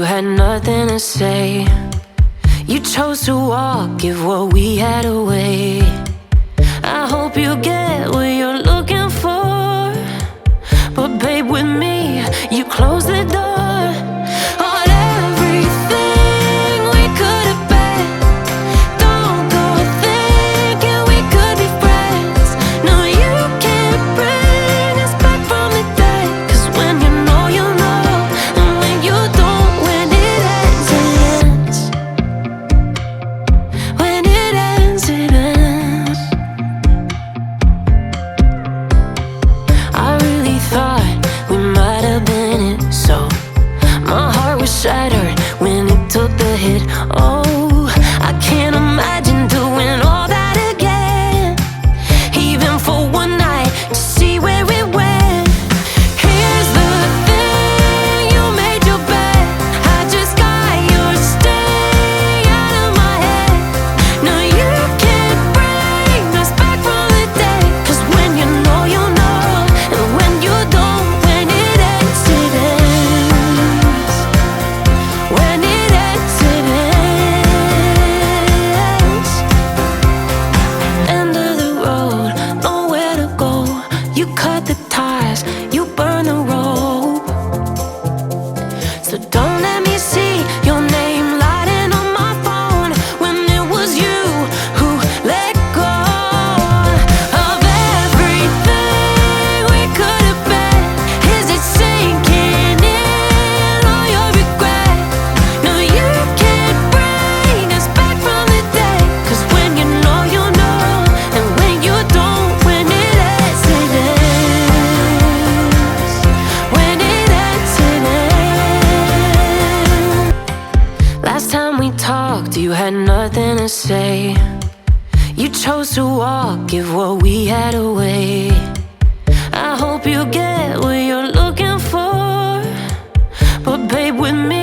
had nothing to say. You chose to walk, give what we had away. I hope you get what you're looking for, but babe, with me, you close the door on everything we could have been. Don't go thinking we could be friends. No, you can't bring us back from the dead. 'Cause when you know, you know, and when you don't, when it ends, it ends. When it ends, it ends. I really thought we might have been it, so my heart was shattered when it took the hit. Oh, I can't imagine doing all that again, even for one night, to see where it went. Here's the thing, you made your bed, I just got your stay out of my head. No, you can't bring us back from the dead. 'Cause when you know, you know, and when you don't, when it ends, it ends. When it ends, it ends. End of the road, nowhere to go. You cut the ties, you burn the rope. So don't let me see your name lighting on my phone when it was you who let go of everything we could have been. Is it sinking in all your regret? No, you can't bring us back from the dead. 'Cause when you know, you know, and when you don't, when it ends, it ends. When it ends, it ends. Last time we talked, you had nothing to say. You chose to walk, give what we had away. I hope you get what you're looking for, but babe, with me,